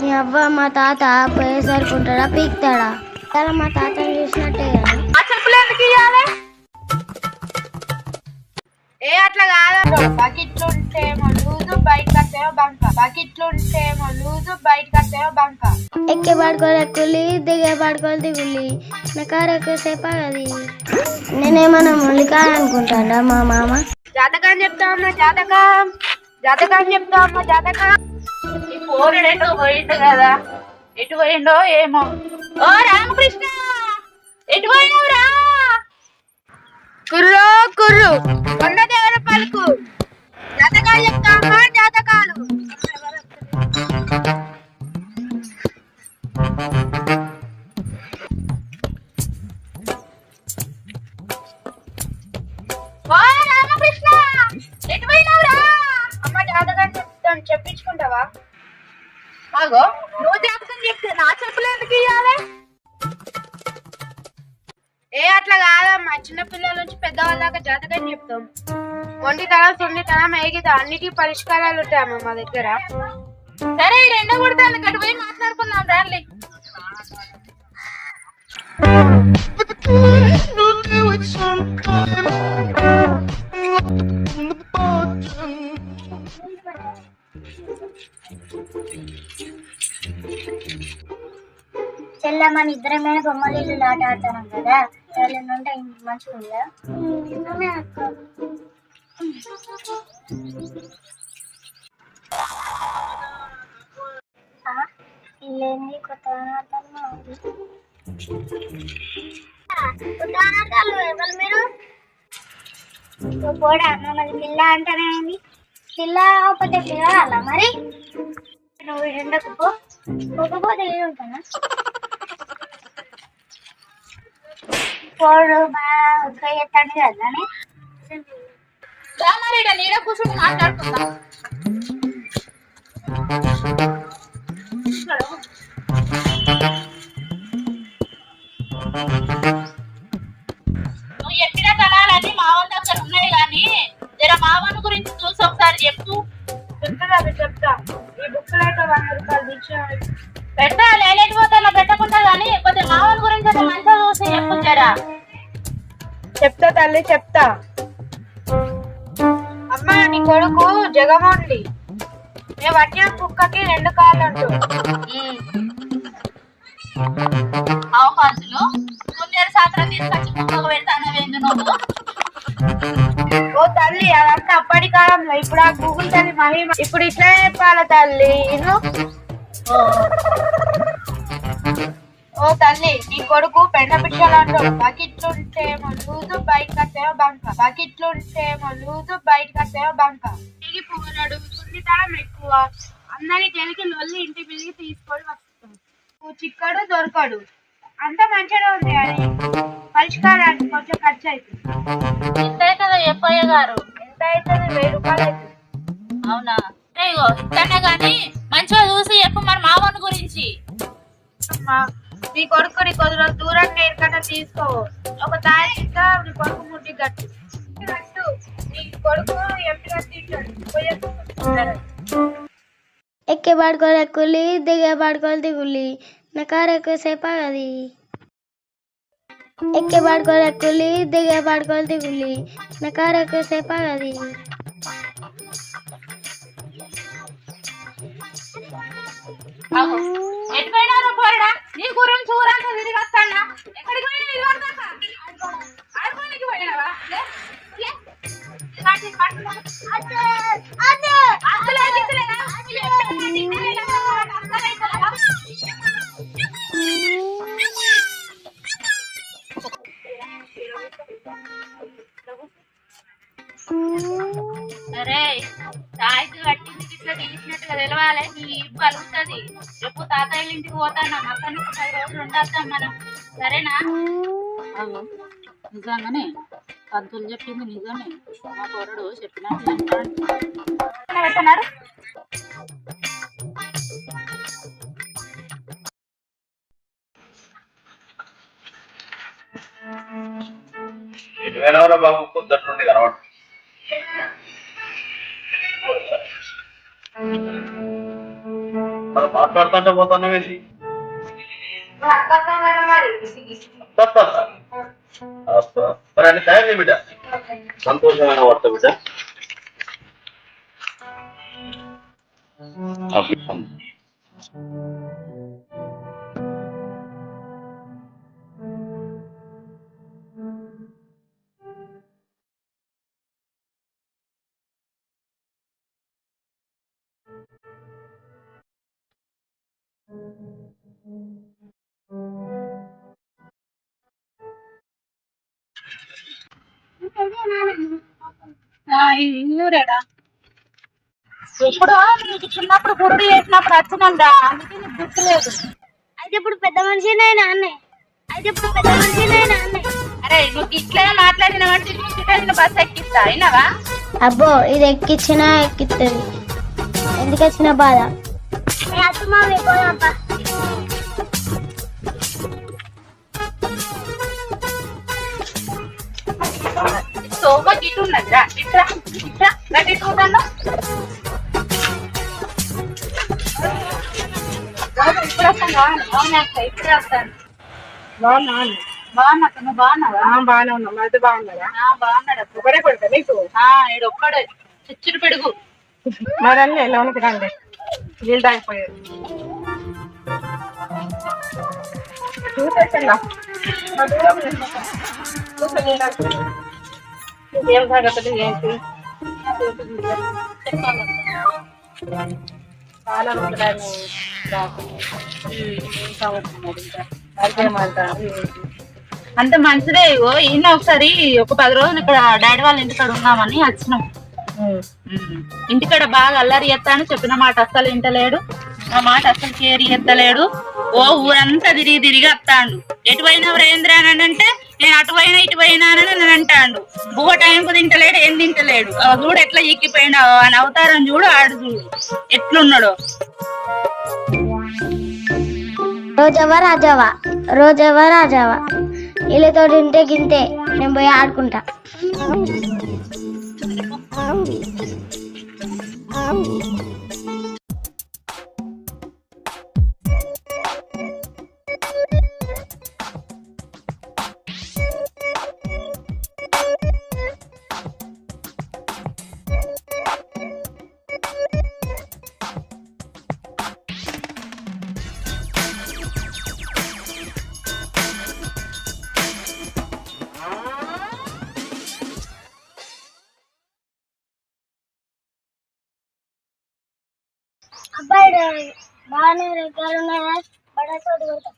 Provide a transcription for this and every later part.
నీ అవ్వ మా తాత పోయేసరికి ఉంటాడా పీక్తాడా? అలా మా తాతని చూసినట్టే కదా. ఆ చెప్పులు ఎందుకు ఇయ్యాలి? ఏ అట్లా కాదు, బకెట్లు ఉంటేమో లూజు బయటకు వస్తేమో బంక, బకెట్లు ఉంటేమో లూజు బయటకు వస్తేమో బంక. ఎక్కే పడుకోలే కులి, దిగే పడుకోలు దిగులి. నా కారు ఎక్కువసేపు అది నేనేమన్నా ములికా అనుకుంటాడా మా మామ? జాతకం చెప్తా అమ్మా, జాతకం జాతకం చెప్తా అమ్మా, జాతకం. ఈ పోరుడు ఎటో పోయిండు కదా, ఎటు పోయిండో ఏమో. ఓ రామకృష్ణ, ఎటు పోయినవురా? కుర్రో కుర్రు కొండ దేవర పలుకు, జాతకాలు చెప్తా అమ్మా, జాతకాలు. రామకృష్ణ, ఎటు పోయినవురా? అమ్మ జాతకం చెప్తాను, చెప్పించుకుంటావా? ఆగో, నువ్వు జాతకం చెప్తే నా చెప్పులు ఎందుకు ఇయ్యాలి? ఏ అట్లా కాదమ్మా, చిన్నపిల్లల నుంచి పెద్దవాళ్ళ దాకా జాతకం చెప్తాం. మొండితనం సున్నితనం ఏగిత అన్నిటికీ పరిష్కారాలు ఉంటాయమ్మా మా దగ్గర. సరే ఈ రెండో కొడతాను, గడి పోయి మాట్లాడుకుందాం రండి. చెల్ల మన ఇద్దరమే బొమ్మలు ఇల్లు ఆట ఆడుతున్నాం కదా, ఎవరైనా ఉంటే మంచిగా ఉందా? ఇల్లేంది కొత్త మీరు కూడా మమ్మల్ని పిల్ల అంటానే ఉంది. పిల్ల పోతే పిల్లవాళ్ళ మరి నువ్వు ఎండకు పోకపోతే ఉంటానా? పోడు బాగా ఎత్తాడు కదా నీడ కూర్చొని మాట్లాడుకుందాం. నువ్వు చెప్పిన కళాలన్నీ మావన్ దగ్గర ఉన్నాయి కానీ జర మావన్ గురించి చూసి ఒకసారి చెప్పు. చెప్తా. ఈ బుక్లో అయితే 100 రూపాయలు తెచ్చాను. పెట్టా లేలేటి పోతా పెట్టకుండా కానీ కొద్దిగా మావన్ గురించి అయితే మంచిగా చూసి చెప్పు జరా. చెప్తా తల్లి, చెప్తా. అమ్మా నీ కొడుకు జగమోండి, నేను పట్టిన కుక్కకి 2 కాళ్ళు అంటూ అవకాశాలు పుణ్యర శాస్త్రం తీసుకొచ్చి కుక్కకు పెడతానవేందు నువ్వు? ఓ తల్లి అదంతా అప్పటి కాలంలో, ఇప్పుడు ఆ గూగుల్ తల్లి మహిమ. ఇప్పుడు ఇట్లా చెప్పాల తల్లి. ఓ తల్లి నీ కొడుకు పెండ పిచ్చలు అంటాడు. బకెట్లుంటేమో లూజు బయటకు వస్తేమో బంక, బకెట్లుంటేమో లూజు బయటకు వస్తేమో బంక. తిరిగి పోరాడు, సున్నితనం ఎక్కువ, అందరి తెలికి లొల్లి ఇంటి మీదకి తీసుకొని వస్తాడు. నువ్వు చిక్కడు దొరకడు, అంత మంచిగా ఉంది అని పరిష్కారానికి కొంచెం ఖర్చు అవుతుంది. ఎంత అవుతుందో చెప్పయ్య గారు? ఎంత అవుతుంది? 1000 రూపాయలు అవుతుంది. అవునా? ఇగో ఇక్కడనే కానీ మంచిగా చూసి చెప్పు మరి మావన్ గురించి. నీ కొడుకు నీ కొద్ది రోజులు దూరంగా ఎక్కడా తీసుకో. ఒక తాయి ఇంకా నీ కొడుకు ముట్టి గట్టు గట్టు. నీ కొడుకు ఎంపిక తింటాడు. ఎక్కే పడుకోలు ఎక్కులి, దిగే పడుకోలు దిగులి. నా కారు ఎక్కువసేపు అది ఎక్కే పడుకోలు ఎక్కులి, దిగే పడుకోలు దిగులి. నా కారు ఎక్కువసేపు అది ఎటుపోయినారో పోరడా, నీ గురించి ఊరంతా తిరిగి వస్తాడా? ఎక్కడికి పోయినా ఆడుకోనికి పోయినావా? అరే సాయికి కట్టింది ఇట్లా తీసినట్టుగా తెలవాలి. నీ పలుకుతుంది. రేపు తాతయ్య ఇంటికి పోతాను, అక్కడ 10 రోజులు ఉండొద్దాం మనం, సరేనా? నిజంగానే పంతులు చెప్పింది నిజమే. మా పొరడు చెప్పినట్టు పెట్టన్నారు. బాబు పొద్దున్న నుండి కనబడు. మరి మాట్లాడుతుంటే పోతానేసి మరి అన్ని తయారు బిడ్డ సంతోషమైన వార్త బిడ్డ ఇన్నూరేడా ఇప్పుడు నీకు చిన్నప్పుడు గుర్తు చేసినప్పుడు వచ్చినందా అందుకే నీకు గుర్తులేదు. అయితే ఇప్పుడు పెద్ద మనిషినైనా అన్నే అరే నువ్వు ఇట్లా మాట్లాడిన అంటే బస్ ఎక్కిస్తా అయినావా? అబ్బో ఇది ఎక్కిచ్చినా ఎక్కిస్తుంది. ఎందుకు వచ్చిన బాధ? సోమ గిట్టు ఉన్నదిరా ఇట్లా ఇట్లా గట్టి చూడను ఇప్పుడు వస్తాను ఇప్పుడే వస్తాను. బాగున్నాను. బాగున్నా నువ్వు బాగున్నావా? బాగానే ఉన్నాం. అయితే బాగున్నారా? బాగున్నాడు. ఒకటే కొడుకు నీకు? ఈడు ఒక్కడే చిచ్చుడు పెడుగు. మరి అన్నీ లోనికి రండి, నీళ్ళు తాగిపోయారు. చూసేసా ఏం సంగతులు ఏంటి? చాలా రోజులు అంత మంచిదే. ఈయన ఒకసారి ఒక 10 రోజులు ఇక్కడ డాడీ వాళ్ళ ఇంటికాడ ఉన్నామని వచ్చినాం. ఇంటికాడ బాగా అల్లరి చేస్తాను, చెప్పిన మాట అస్సలు వింటలేడు, నా మాట అస్సలు కేర్ చేస్తలేడు. ఊరంతా తిరిగి వస్తాడు. ఎటువైనా రేంద్ర అని అంటే నేను అటువైనా ఇటువైనా అని అంటాడు. బువ్వ టైంకు తింటలేడు, ఏం తింటలేడు. చూడు ఎట్లా ఎక్కిపోయినా అని అవతారం చూడు, ఆడు చూడు ఎట్లున్నాడు. రోజవ్వ రాజవ్వ వీళ్ళతో తింటే గింతే, నేను పోయి ఆడుకుంటా. అబ్బాయి బాగానే రేఖలు ఉన్నాయా? పడేతోటి కొడతా.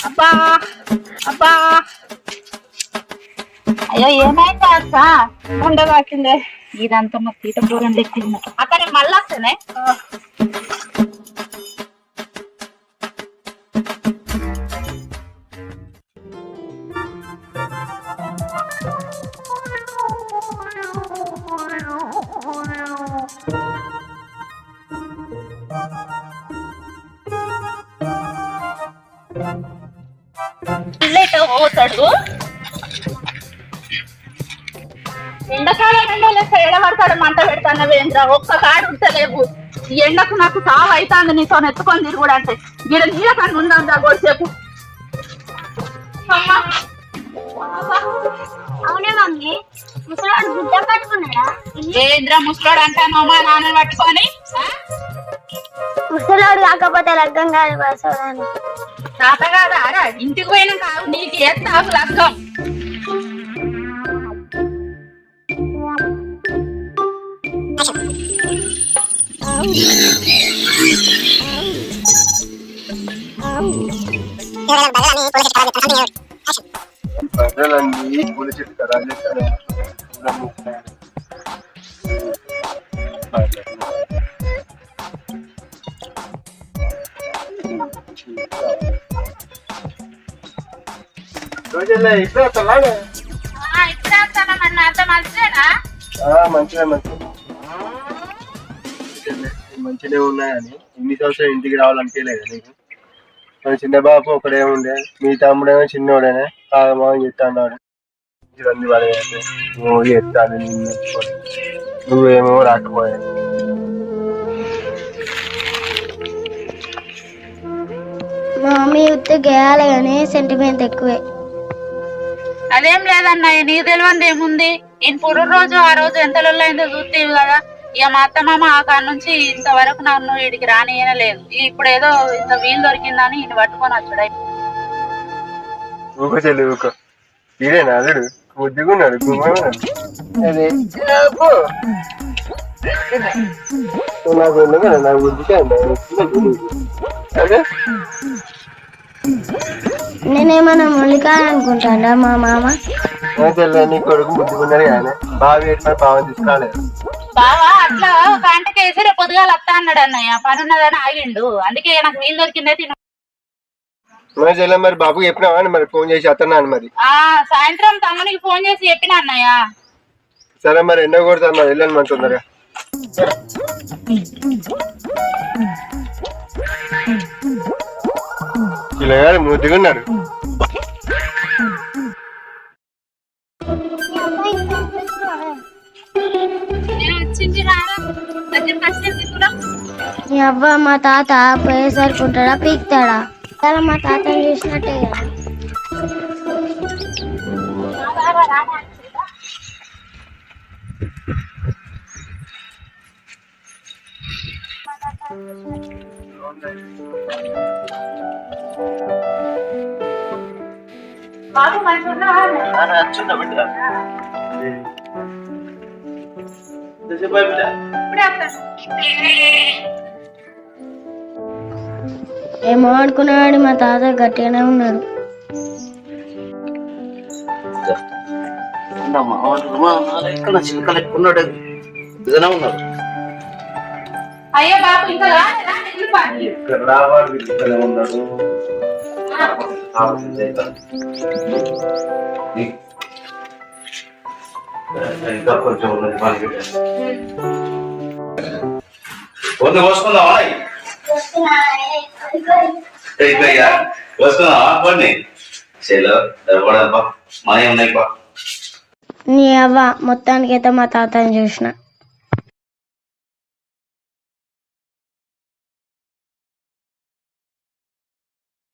అబ్బా అబ్బా అయ్యో ఏమైందా అక్క? ఉండవాకిందే. ఇదంతా మా తీట పూరం ఎక్కింది అక్కడ మళ్ళీ వస్తేనే. పోతాడు ఎండాకాలం ఎండలేక ఏడబడతాడు. మంట పెడతాను వేంద్ర, ఒక్క కాడు ఉంటలేవు. ఈ ఎండకు నాకు సావు అవుతాంది నీతో ఎత్తుకొని తిరుగుడు అంటే. గిడ నీళ్ళ కన్నా ఉందా గోసేపు. అవునే మమ్మీ, ముసలాడు గుడ్డ పట్టుకున్నాడా? వేంద్ర ముసలాడు అంటాను మా నాన్న పట్టుకొని. ముసలాడు కాకపోతే లగ్గం కాదు తాత కాదా రా? ఇంటికి పోయినా కాదు నీకు ఏస్తావు లగ్గం. ప్రజలన్నీ పూల చెట్టు కదా రోజుల్లో ఇప్పుడు వస్తాను. ఇప్పుడే వస్తానమ్మా, అంత మంచిదేనా? మంచిగా ఉన్నాయని ఇన్ని సంవత్సరాలు ఇంటికి రావాలనిపించలేదు నీకు? మన చిన్న బాబు ఒకడే ఉండే, మీ తమ్ముడేమో చిన్నోడేనే ఆగమని చెప్తా అన్నాడు. ఇవన్నీ పడేయాలి నువ్వు చెప్తాను, నువ్వేమో రాకపోయావు. మా మమ్మీ ఉత్తి గేయాలి కానీ సెంటిమెంట్ ఎక్కువే. అదేం లేదన్నయ్య, నీకు తెలియంది ఏముంది. నేను పుట్టినరోజు ఆ రోజు ఎంత లొల్లైందో చూస్తేవి కదా. ఇక మా అత్తమామ ఆ కాడ నుంచి ఇంతవరకు నన్ను వీడికి రానియలేదు. ఇప్పుడు ఏదో ఇంత వీలు దొరికిందని ఈయన పట్టుకొని వచ్చాడు. ఊకో చెల్లి ఊకో, ఇదేనా అల్లుడు ముద్దుకున్నాడు గుమ్మన్నాడు. నాకు నాకు ముద్దుకే అదే నేనేమన్నా మొలికాయ అనుకుంటాడా మా మామ. తెల్ల నీ కొడుకు ముద్దుకున్నాడు కానీ బాగా ఎట్లా బాగా తీసుకోలేదు. బావా అట్లా కాంటకి వేసి రేపు పొద్దుగాల వస్తా అన్నాడు అన్నయ్య. పని ఉన్నదని ఆగిండు, అందుకే నాకు వీలు దొరికిందే తిను. మరి చెల్ల మరి బాబుకి చెప్పినావా మరి ఫోన్ చేసి అత్తన్నాను మరి. సాయంత్రం తమ్మునికి ఫోన్ చేసి చెప్పిన అన్నయ్య. సరే మరి ఎండ కొడతాను మరి వెళ్ళాను మరి తొందరగా. పిల్లగాడు ముద్దుకున్నాడు. నీ అవ్వ మా తాత పోయేసరికి ఉంటాడా పీక్తాడా? అలా మా తాతని చూసినట్టే కదా. బాబు మంచిగా చిన్న బిడ్డ ఏమో అనుకున్నాడు, మా తాత గట్టిగానే ఉన్నాడు. చిలకలు ఎక్కున్నాడు ఇదనే ఉన్నాడు. అయ్యో బాబు ఇంకా ఇక్కడ రావాలి ఇక్కడనే ఉన్నాడు. ఇంకా కొంచెం ఉన్నది కొన్ని పోసుకుందామా? పోసుకుందామా కొన్ని చేలో దొరకడబ్బా మాయ ఉన్నాయి బా. నీ అవ్వ మొత్తానికైతే మా తాతని చూసిన.